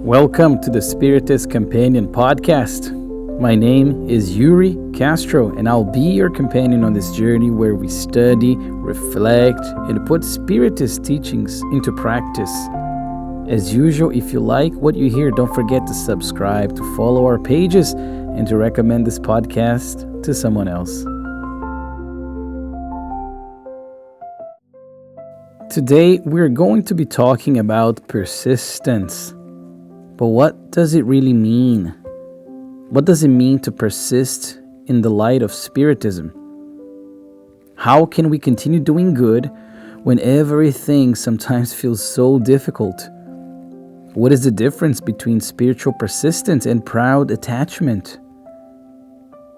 Welcome to the Spiritist Companion Podcast. My name is Yuri Castro, and I'll be your companion on this journey where we study, reflect, and put Spiritist teachings into practice. As usual, if you like what you hear, don't forget to subscribe, to follow our pages, and to recommend this podcast to someone else. Today, we're going to be talking about persistence. But what does it really mean? What does it mean to persist in the light of Spiritism? How can we continue doing good when everything sometimes feels so difficult? What is the difference between spiritual persistence and proud attachment?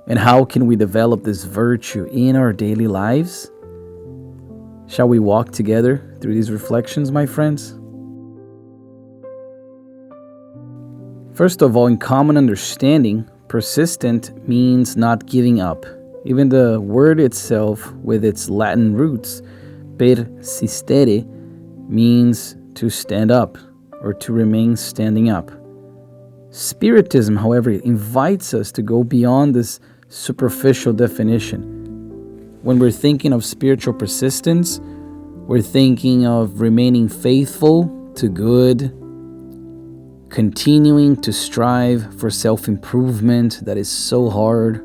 And how can we develop this virtue in our daily lives? Shall we walk together through these reflections, my friends? First of all, in common understanding, persistent means not giving up. Even the word itself, with its Latin roots, persistere, means to stand up or to remain standing up. Spiritism, however, invites us to go beyond this superficial definition. When we're thinking of spiritual persistence, we're thinking of remaining faithful to good, continuing to strive for self-improvement that is so hard,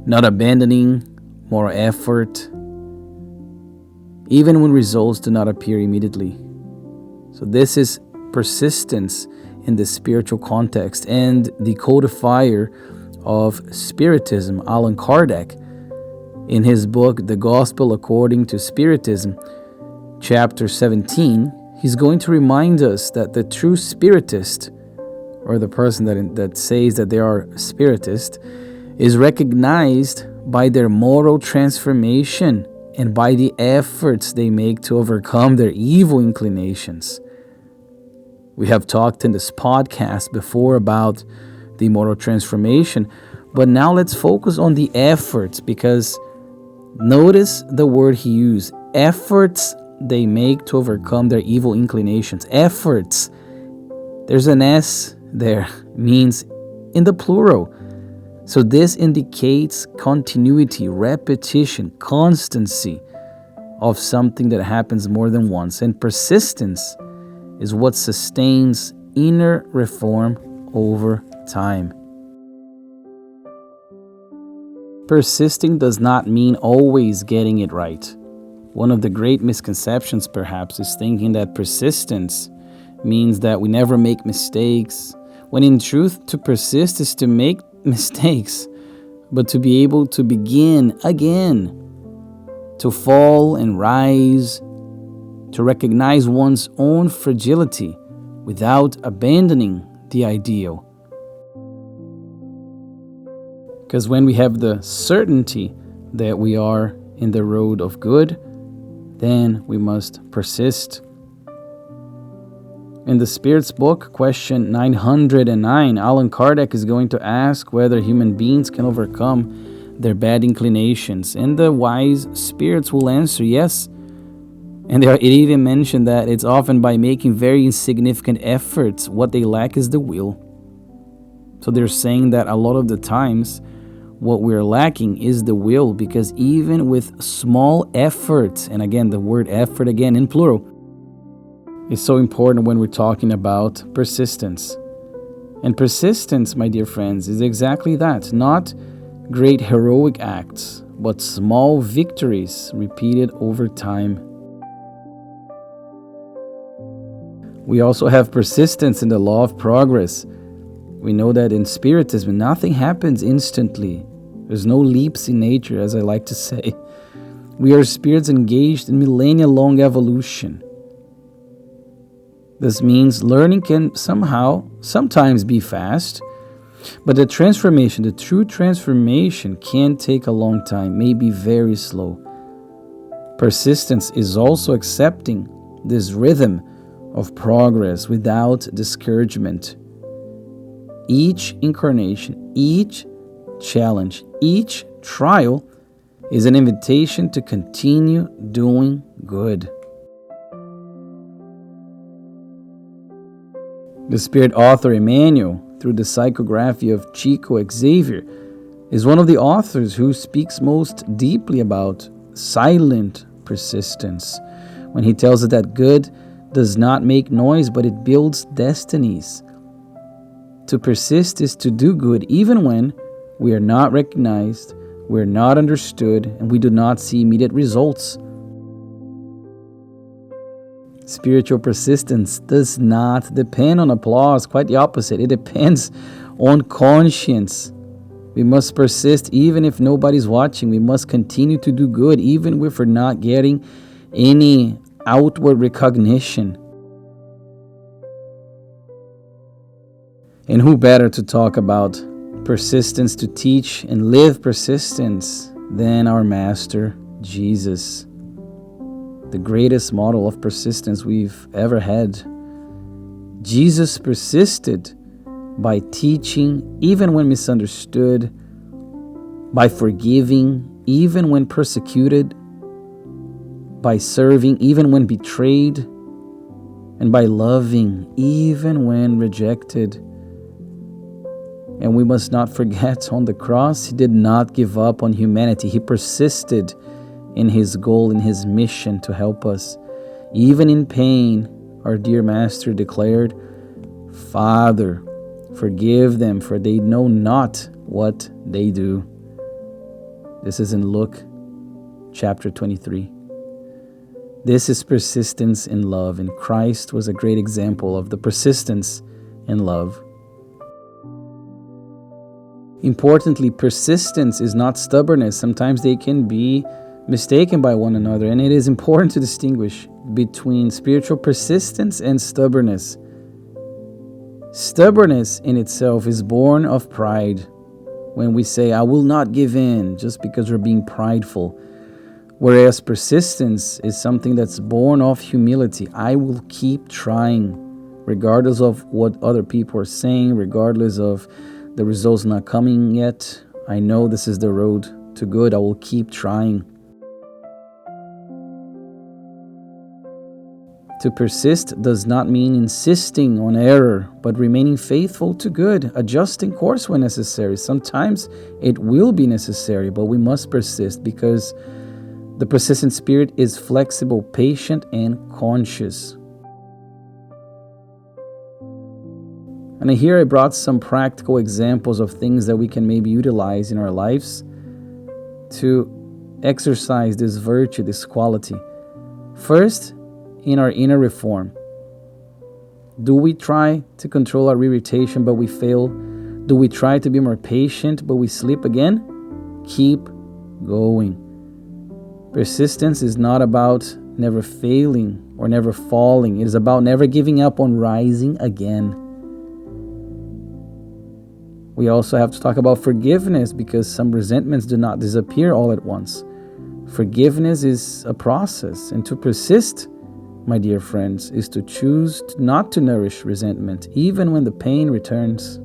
not abandoning moral effort, even when results do not appear immediately. So this is persistence in the spiritual context. And the codifier of Spiritism, Allan Kardec, in his book, The Gospel According to Spiritism, chapter 17, he's going to remind us that the true Spiritist, or the person that says that they are Spiritist, is recognized by their moral transformation and by the efforts they make to overcome their evil inclinations. We have talked in this podcast before about the moral transformation, but now let's focus on the efforts, because notice the word he used, efforts they make to overcome their evil inclinations. Efforts. There's an S there, means in the plural. So this indicates continuity, repetition, constancy of something that happens more than once. And persistence is what sustains inner reform over time. Persisting does not mean always getting it right. One of the great misconceptions, perhaps, is thinking that persistence means that we never make mistakes, when in truth, to persist is to make mistakes, but to be able to begin again, to fall and rise, to recognize one's own fragility without abandoning the ideal. Because when we have the certainty that we are in the road of good, then we must persist. In the Spirit's book, question 909, Allan Kardec is going to ask whether human beings can overcome their bad inclinations. And the wise spirits will answer yes. And it even mentioned that it's often by making very insignificant efforts. What they lack is the will. So they're saying that a lot of the times, what we're lacking is the will, because even with small efforts, and again, the word effort again in plural, is so important when we're talking about persistence. And persistence, my dear friends, is exactly that. Not great heroic acts, but small victories repeated over time. We also have persistence in the law of progress. We know that in Spiritism, nothing happens instantly. There's no leaps in nature, as I like to say. We are spirits engaged in millennia-long evolution. This means learning can sometimes be fast, but the true transformation can take a long time, may be very slow. Persistence is also accepting this rhythm of progress without discouragement. Each incarnation, each challenge, each trial is an invitation to continue doing good. The spirit author Emmanuel, through the psychography of Chico Xavier, is one of the authors who speaks most deeply about silent persistence, when he tells us that good does not make noise, but it builds destinies. To persist is to do good even when we are not recognized, we are not understood, and we do not see immediate results. Spiritual persistence does not depend on applause, quite the opposite. It depends on conscience. We must persist even if nobody's watching. We must continue to do good even if we're not getting any outward recognition. And who better to talk about persistence, to teach and live persistence than our Master Jesus, the greatest model of persistence we've ever had. Jesus persisted by teaching even when misunderstood, by forgiving even when persecuted, by serving even when betrayed, and by loving even when rejected. And we must not forget, on the cross, he did not give up on humanity. He persisted in his goal, in his mission to help us. Even in pain, our dear Master declared, "Father, forgive them, for they know not what they do." This is in Luke chapter 23. This is persistence in love, and Christ was a great example of the persistence in love. Importantly, persistence is not stubbornness. Sometimes they can be mistaken by one another, and it is important to distinguish between spiritual persistence and stubbornness. Stubbornness in itself is born of pride. When we say, "I will not give in," just because we're being prideful. Whereas persistence is something that's born of humility. I will keep trying, regardless of what other people are saying, regardless of the results not coming yet. I know this is the road to good. I will keep trying. To persist does not mean insisting on error, but remaining faithful to good, adjusting course when necessary. Sometimes it will be necessary, but we must persist because the persistent spirit is flexible, patient, and conscious. And here I brought some practical examples of things that we can maybe utilize in our lives to exercise this virtue, this quality. First, in our inner reform. Do we try to control our irritation but we fail? Do we try to be more patient but we slip again? Keep going. Persistence is not about never failing or never falling. It is about never giving up on rising again. We also have to talk about forgiveness because some resentments do not disappear all at once. Forgiveness is a process, and to persist, my dear friends, is to choose not to nourish resentment, even when the pain returns.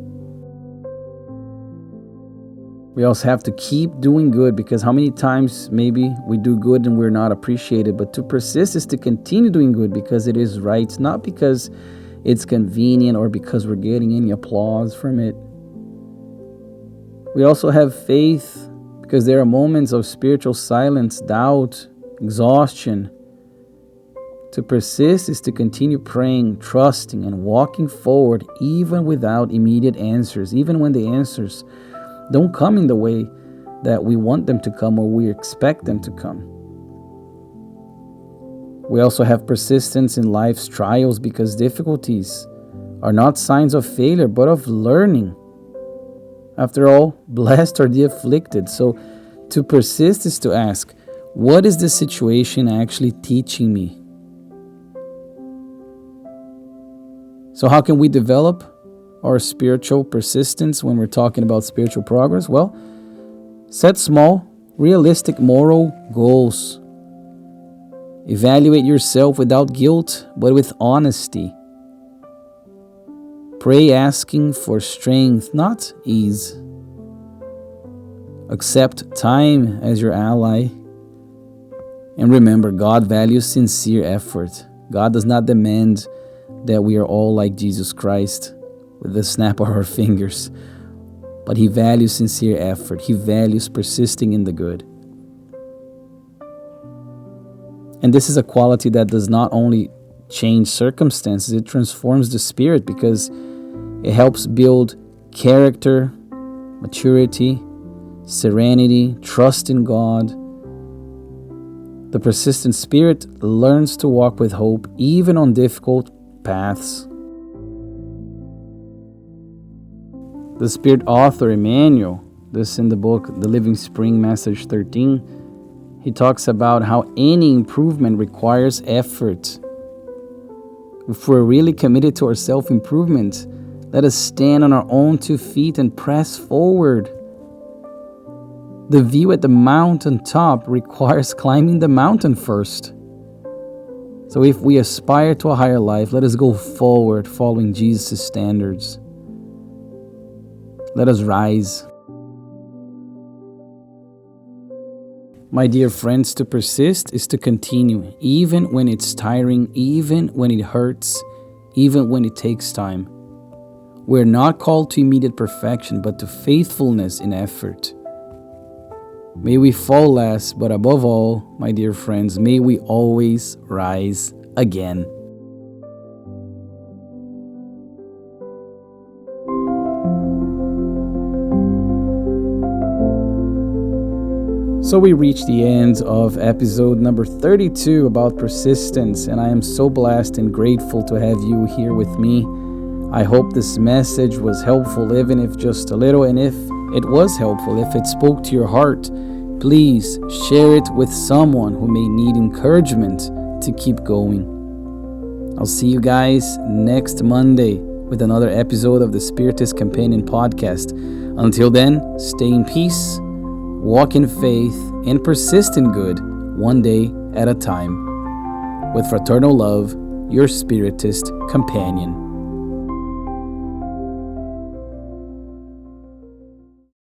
We also have to keep doing good because how many times maybe we do good and we're not appreciated, but to persist is to continue doing good because it is right, not because it's convenient or because we're getting any applause from it. We also have faith because there are moments of spiritual silence, doubt, exhaustion. To persist is to continue praying, trusting, and walking forward even without immediate answers, even when the answers don't come in the way that we want them to come or we expect them to come. We also have persistence in life's trials because difficulties are not signs of failure but of learning. After all, blessed are the afflicted. So to persist is to ask, what is this situation actually teaching me? So how can we develop our spiritual persistence when we're talking about spiritual progress? Well, set small, realistic moral goals. Evaluate yourself without guilt, but with honesty. Pray asking for strength, not ease. Accept time as your ally. And remember, God values sincere effort. God does not demand that we are all like Jesus Christ with the snap of our fingers. But He values sincere effort. He values persisting in the good. And this is a quality that does not only change circumstances, it transforms the spirit, because it helps build character, maturity, serenity, trust in God. The persistent spirit learns to walk with hope even on difficult paths. The Spirit author Emmanuel, this in the book The Living Spring, Message 13, he talks about how any improvement requires effort. If we're really committed to our self-improvement, let us stand on our own 2 feet and press forward. The view at the mountain top requires climbing the mountain first. So if we aspire to a higher life, let us go forward following Jesus' standards. Let us rise. My dear friends, to persist is to continue, even when it's tiring, even when it hurts, even when it takes time. We're not called to immediate perfection, but to faithfulness in effort. May we fall less, but above all, my dear friends, may we always rise again. So we reached the end of episode number 32 about persistence, and I am so blessed and grateful to have you here with me. I hope this message was helpful, even if just a little, and if it was helpful, if it spoke to your heart, please share it with someone who may need encouragement to keep going. I'll see you guys next Monday with another episode of the Spiritist Companion Podcast. Until then, stay in peace, walk in faith, and persist in good, one day at a time. With fraternal love, your Spiritist Companion.